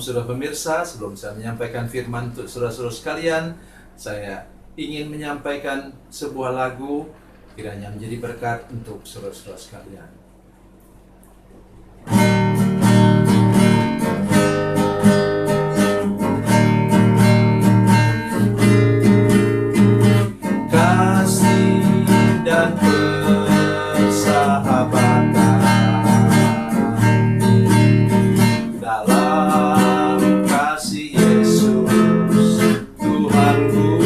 saudara pemirsa, sebelum saya menyampaikan firman untuk saudara-saudara sekalian, saya ingin menyampaikan sebuah lagu kiranya menjadi berkat untuk saudara-saudara sekalian. Kasih dan persahabatan dalam kasih Yesus Tuhanku,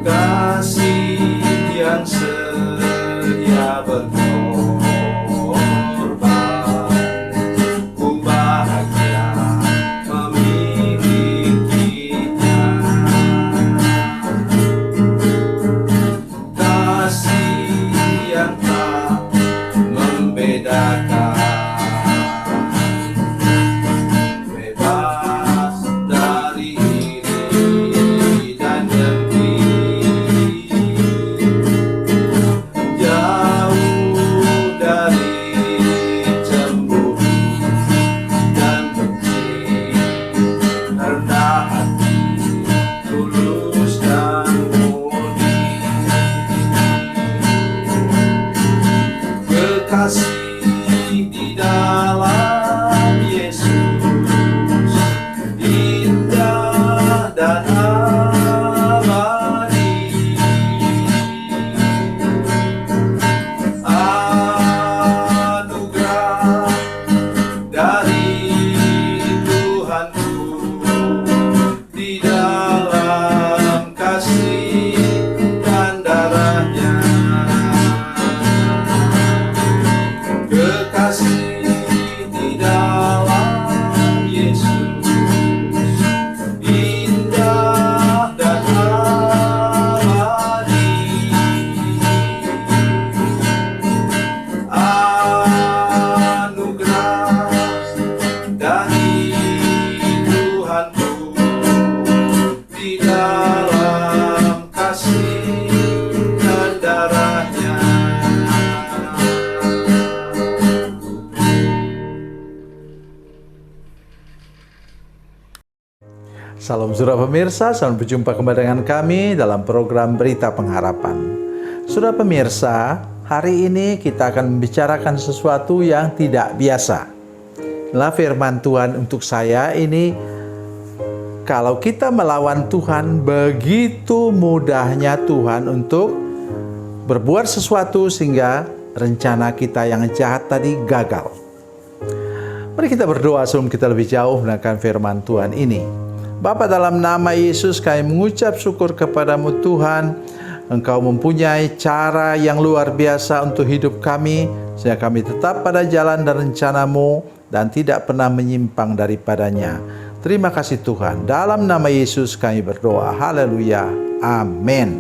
kasih yang setia berkorban, ku bahagia memilikinya. Kasih yang tak membedakan, bebas dari iri dan dengki, jauh dari cemburu dan benci, rendah hati, tulus dan murni. Kekasih di dalam Yesus indah dan abadi. Anugerah dari Tuhanku di dalam kasih dan darahnya. Kekasih di dalam Yesus indah dan abadi. Anugerah dari Tuhanku di dalam kasih dan darahnya. Salam saudara pemirsa, selamat berjumpa kembali dengan kami dalam program Berita Pengharapan. Saudara pemirsa, hari ini kita akan membicarakan sesuatu yang tidak biasa. Inilah firman Tuhan untuk saya ini, kalau kita melawan Tuhan, begitu mudahnya Tuhan untuk berbuat sesuatu sehingga rencana kita yang jahat tadi gagal. Mari kita berdoa sebelum kita lebih jauh mendengarkan firman Tuhan ini. Bapa, dalam nama Yesus kami mengucap syukur kepadamu Tuhan. Engkau mempunyai cara yang luar biasa untuk hidup kami, sehingga kami tetap pada jalan dan rencanamu dan tidak pernah menyimpang daripadanya. Terima kasih Tuhan. Dalam nama Yesus kami berdoa. Haleluya. Amin.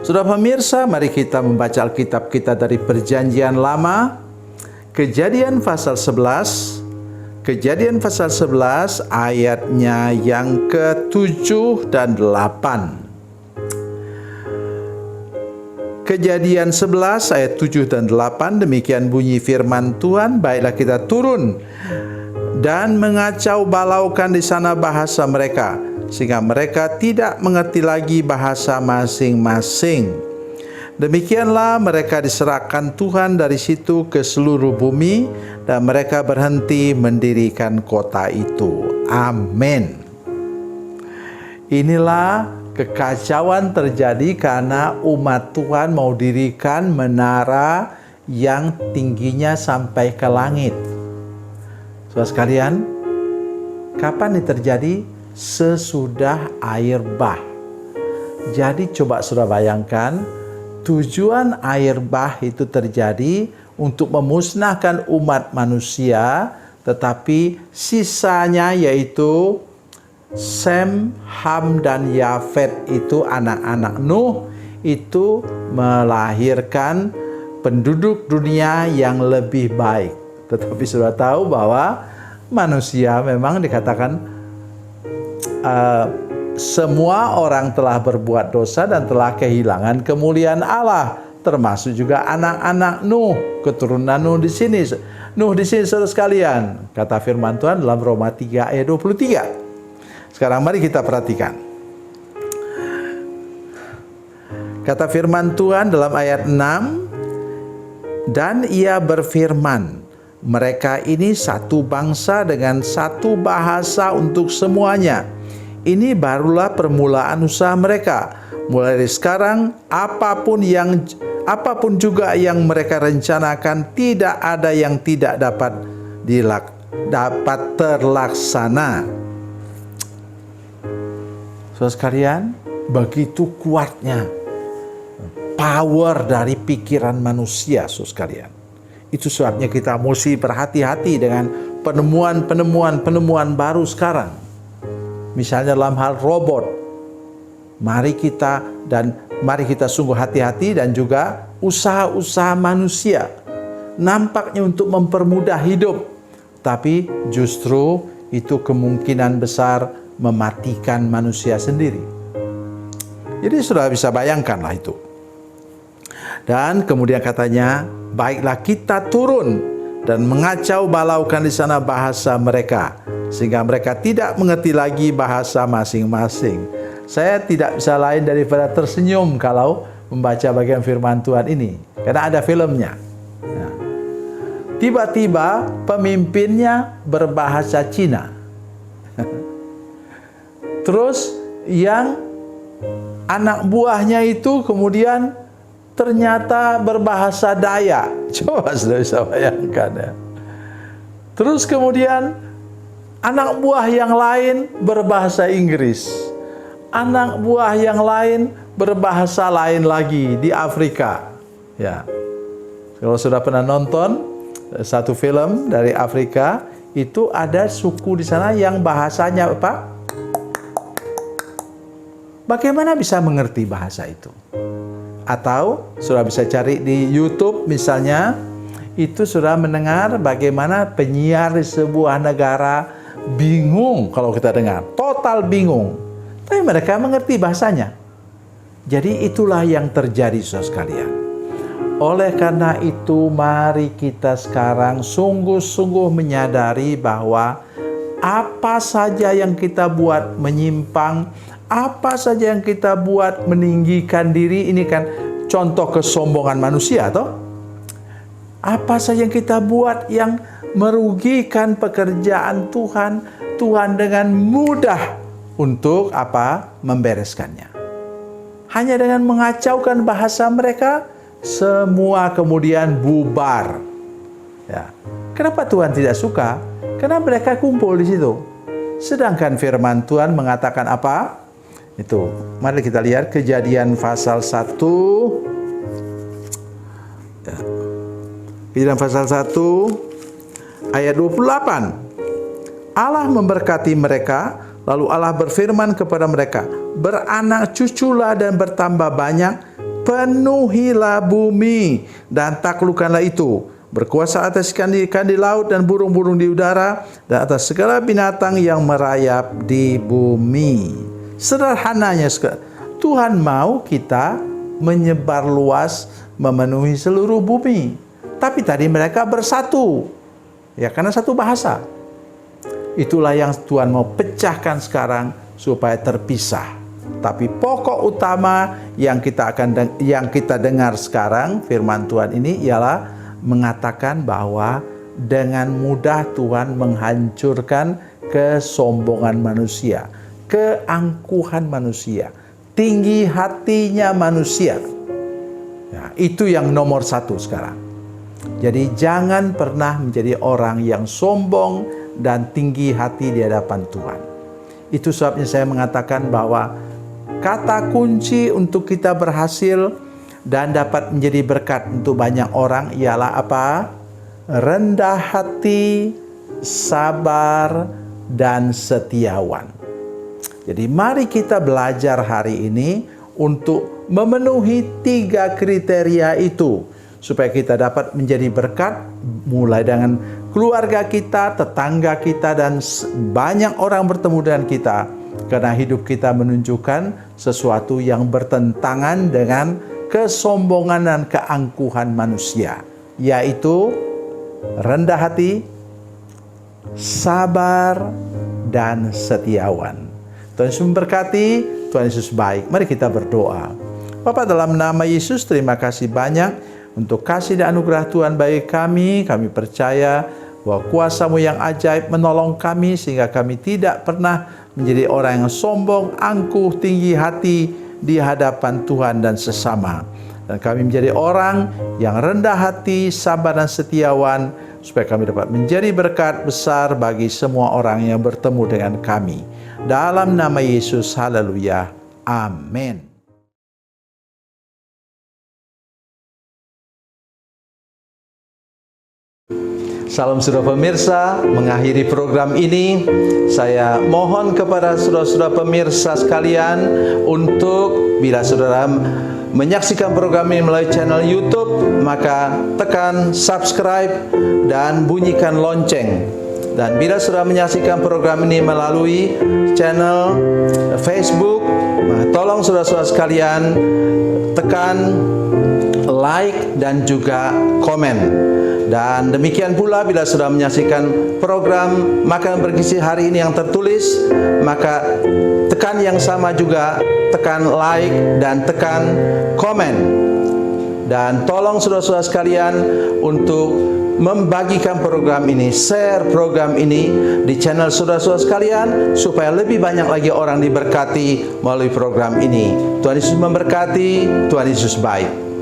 Saudara pemirsa, mari kita membaca Alkitab kita dari Perjanjian Lama, Kejadian pasal 11. Kejadian pasal 11 ayatnya yang ke-7 dan 8. Kejadian 11 ayat 7 dan 8, demikian bunyi firman Tuhan. Baiklah kita turun dan mengacau balaukan di sana bahasa mereka, sehingga mereka tidak mengerti lagi bahasa masing-masing. Demikianlah mereka diserahkan Tuhan dari situ ke seluruh bumi, dan mereka berhenti mendirikan kota itu. Amin. Inilah kekacauan terjadi karena umat Tuhan mau dirikan menara yang tingginya sampai ke langit. Saudara sekalian, kapan ini terjadi? Sesudah air bah. Jadi coba saudara bayangkan, tujuan air bah itu terjadi untuk memusnahkan umat manusia, tetapi sisanya yaitu Sem, Ham, dan Yafet itu anak-anak Nuh itu melahirkan penduduk dunia yang lebih baik. Tetapi sudah tahu bahwa manusia memang dikatakan semua orang telah berbuat dosa dan telah kehilangan kemuliaan Allah. termasuk juga anak-anak Nuh, keturunan Nuh di sini. Nuh di sini saudara sekalian, kata firman Tuhan dalam Roma 3 ayat 23. Sekarang mari kita perhatikan. Kata firman Tuhan dalam ayat 6, dan ia berfirman, mereka ini satu bangsa dengan satu bahasa untuk semuanya. Ini barulah permulaan usaha mereka. Mulai dari sekarang, apapun juga yang mereka rencanakan, tidak ada yang tidak dapat terlaksana. Saudara sekalian, begitu kuatnya power dari pikiran manusia, saudara sekalian. Itu sebabnya kita mesti berhati-hati dengan penemuan baru sekarang. Misalnya dalam hal robot. Mari kita sungguh hati-hati, dan juga usaha-usaha manusia nampaknya untuk mempermudah hidup, tapi justru itu kemungkinan besar mematikan manusia sendiri. Jadi sudah bisa bayangkanlah itu. Dan kemudian katanya, baiklah kita turun dan mengacau balaukan di sana bahasa mereka, sehingga mereka tidak mengerti lagi bahasa masing-masing. Saya tidak bisa lain daripada tersenyum kalau membaca bagian firman Tuhan ini, karena ada filmnya. Nah, tiba-tiba pemimpinnya berbahasa Cina. Terus yang anak buahnya itu kemudian ternyata berbahasa Dayak. Coba sudah bisa bayangkan ya. Terus kemudian anak buah yang lain berbahasa Inggris. Anak buah yang lain berbahasa lain lagi di Afrika. Ya. Kalau sudah pernah nonton satu film dari Afrika, itu ada suku di sana yang bahasanya apa? Bagaimana bisa mengerti bahasa itu? Atau sudah bisa cari di YouTube misalnya, itu sudah mendengar bagaimana penyiar di sebuah negara bingung kalau kita dengar, total bingung. Tapi mereka mengerti bahasanya. Jadi itulah yang terjadi, saudara sekalian. Oleh karena itu, mari kita sekarang sungguh-sungguh menyadari bahwa apa saja yang kita buat menyimpang, apa saja yang kita buat meninggikan diri, ini kan contoh kesombongan manusia, toh? Apa saja yang kita buat yang merugikan pekerjaan Tuhan, Tuhan dengan mudah untuk apa? Membereskannya. Hanya dengan mengacaukan bahasa mereka, semua kemudian bubar. Ya. Kenapa Tuhan tidak suka? Karena mereka kumpul di situ. Sedangkan firman Tuhan mengatakan apa? Itu. Mari kita lihat Kejadian pasal 1. Ya. Kejadian pasal 1 ayat 28. Allah memberkati mereka. Lalu Allah berfirman kepada mereka, beranak cuculah dan bertambah banyak, penuhilah bumi dan taklukkanlah itu, berkuasa atas ikan-ikan di laut dan burung-burung di udara, dan atas segala binatang yang merayap di bumi. Sederhananya, Tuhan mau kita menyebar luas, memenuhi seluruh bumi. Tapi tadi mereka bersatu, ya karena satu bahasa. Itulah yang Tuhan mau pecahkan sekarang supaya terpisah. Tapi pokok utama yang kita dengar sekarang firman Tuhan ini ialah mengatakan bahwa dengan mudah Tuhan menghancurkan kesombongan manusia, keangkuhan manusia, tinggi hatinya manusia. Ya, itu yang nomor satu sekarang. Jadi jangan pernah menjadi orang yang sombong dan tinggi hati di hadapan Tuhan. Itu sebabnya saya mengatakan bahwa kata kunci untuk kita berhasil dan dapat menjadi berkat untuk banyak orang ialah apa? Rendah hati, sabar, dan setiawan. Jadi mari kita belajar hari ini untuk memenuhi 3 kriteria itu, supaya kita dapat menjadi berkat mulai dengan keluarga kita, tetangga kita, dan banyak orang bertemu dengan kita. Karena hidup kita menunjukkan sesuatu yang bertentangan dengan kesombongan dan keangkuhan manusia, yaitu rendah hati, sabar, dan setiawan. Tuhan Yesus memberkati, Tuhan Yesus baik. Mari kita berdoa. Bapa, dalam nama Yesus, terima kasih banyak untuk kasih dan anugerah Tuhan bagi kami. Kami percaya bahwa kuasa-Mu yang ajaib menolong kami sehingga kami tidak pernah menjadi orang yang sombong, angkuh, tinggi hati di hadapan Tuhan dan sesama. Dan kami menjadi orang yang rendah hati, sabar dan setiawan, supaya kami dapat menjadi berkat besar bagi semua orang yang bertemu dengan kami. Dalam nama Yesus, haleluya, amin. Salam saudara pemirsa, mengakhiri program ini, saya mohon kepada saudara-saudara pemirsa sekalian untuk bila saudara menyaksikan program ini melalui channel YouTube, maka tekan subscribe dan bunyikan lonceng. Dan bila saudara menyaksikan program ini melalui channel Facebook, tolong saudara-saudara sekalian tekan like dan juga komen. Dan demikian pula bila sudah menyaksikan program Makanan Bergizi hari ini yang tertulis, maka tekan yang sama juga, tekan like dan tekan komen. Dan tolong saudara-saudara sekalian untuk membagikan program ini, share program ini di channel saudara-saudara sekalian, supaya lebih banyak lagi orang diberkati melalui program ini. Tuhan Yesus memberkati, Tuhan Yesus baik.